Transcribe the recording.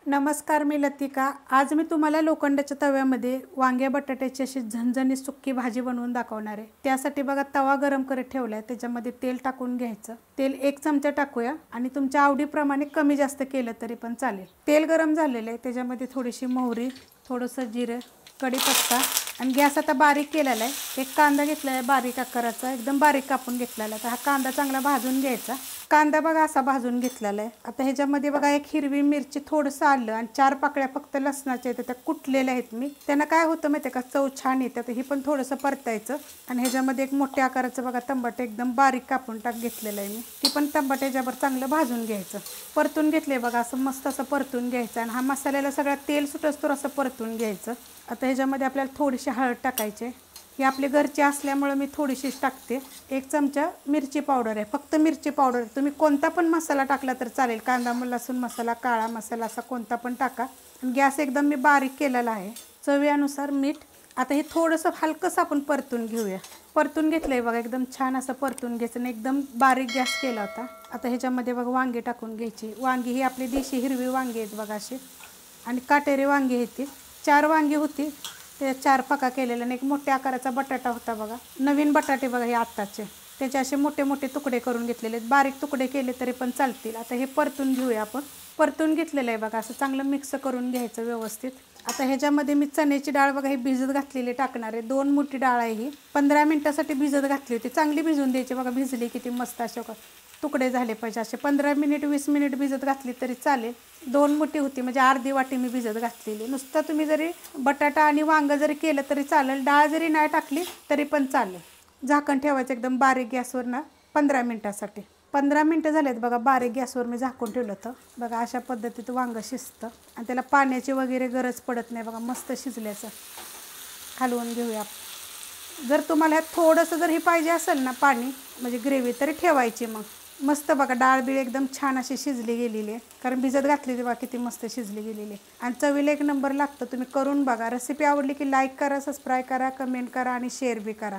नमस्कार, मी लतिका। आज मी तुम्हाला लोखंडाच्या तव्यामध्ये वांग्या बटाट्याची अशी झणझणीत सुक्की भाजी बनवून दाखवणार आहे। त्यासाठी बघा तवा गरम करत ठेवलाय, त्याच्यामध्ये तेल टाकून घ्यायचं। तेल 1 चमचा टाकूया आणि तुमच्या आवडीप्रमाणे कमी जास्त केलं तरी पण चालेल। तेल गरम झालेलं आहे, त्याच्यामध्ये थोडीशी मोहरी, थोडंसं जिरं, कढीपत्ता आणि गॅस आता बारीक केलेला आहे। एक कांदा घेतला आहे बारीक आकाराचा, एकदम बारीक कापून घेतलेला आहे। तर हा कांदा चांगला भाजून घ्यायचा। कांदा बघा असा भाजून घेतलेला आहे। आता ह्याच्यामध्ये बघा एक हिरवी मिरची, थोडंसं आलं आणि 4 पाकळ्या फक्त लसणाच्या आहेत, त्या कुटलेल्या आहेत मी। त्यांना काय होतं माहिती का, चव छान येते। तर ही पण थोडंसं परतायचं आणि ह्याच्यामध्ये एक मोठ्या आकाराचं बघा टमाटर एकदम बारीक कापून घेतलेलं आहे मी। ती पण टमाटर ह्याच्यावर चांगलं भाजून घ्यायचं। परतून घेतले बघा, असं मस्त असं परतून घ्यायचं आणि हा मसाल्याला सगळा तेल सुटस्तोर असं परतून घ्यायचं। आता ह्याच्यामध्ये आपल्याला थोडीशी हळद टाकायची। ही आपली घरची असल्यामुळे मी थोडीशीच टाकते। 1 चमचा मिरची पावडर आहे, फक्त मिरची पावडर। तुम्ही कोणता पण मसाला टाकला तर चालेल, कांदा लसूण मसाला, काळा मसाला, असा कोणता पण टाका। गॅस एकदम मी बारीक केलेला आहे। चवीनुसार मीठ। आता हे थोडंसं हलकंसं आपण परतून घेऊया। परतून घेतलंय बघा, एकदम छान असं परतून घ्यायचं आणि एकदम बारीक गॅस केला होता। आता ह्याच्यामध्ये बघा वांगी टाकून घ्यायची। वांगी ही आपली देशी हिरवी वांगी आहेत बघा अशी, आणि काटेरी वांगी आहेत। 4 वांगी होती, ते 4 फका केलेले आणि एक मोठ्या आकाराचा बटाटा होता बघा। नवीन बटाटे बघा हे आत्ताचे, त्याचे असे मोठे मोठे तुकडे करून घेतलेले आहेत। बारीक तुकडे केले तरी पण चालतील। आता हे परतून घेऊया आपण। परतून घेतलेलं आहे बघा, असं चांगलं मिक्स करून घ्यायचं व्यवस्थित। आता ह्याच्यामध्ये मी चण्याची डाळ बघा ही भिजत घातलेली टाकणार आहे। 2 मोठी डाळ आहे ही, 15 मिनिटासाठी भिजत घातली होती। चांगली भिजून द्यायची बघा, भिजली किती मस्त असे तुकडे झाले पाहिजे। असे 15 मिनिट 20 मिनिट भिजत घातली तरी चालेल। 2 मोठी होती म्हणजे अर्धी वाटी मी भिजत घातलेली। नुसतं तुम्ही जरी बटाटा आणि वांग जरी केलं तरी चालेल, डाळ जरी नाही टाकली तरी पण चालेल। झाकण ठेवायचं एकदम बारीक गॅसवर ना 15 मिनिटासाठी। 15 मिनिटं झालेत बघा, बारीक गॅसवर मी झाकून ठेवलं होतं बघा। अशा पद्धतीत वांग शिजतं आणि त्याला पाण्याची वगैरे गरज पडत नाही बघा, मस्त शिजल्याचं। हलवून घेऊया। जर तुम्हाला ह्यात थोडंसं जर हे पाहिजे असेल ना पाणी, म्हणजे ग्रेव्ही, तरी ठेवायची। मग मस्त बघा डाळ बीळ एकदम छान अशी शिजली गेलेली आहे, कारण भिजत घातली तेव्हा किती मस्त शिजली गेलेली आहे। आणि चवीला 1 नंबर लागतं। तुम्ही करून बघा। रेसिपी आवडली की लाईक करा, सबस्क्राईब करा, कमेंट करा आणि शेअर बी करा।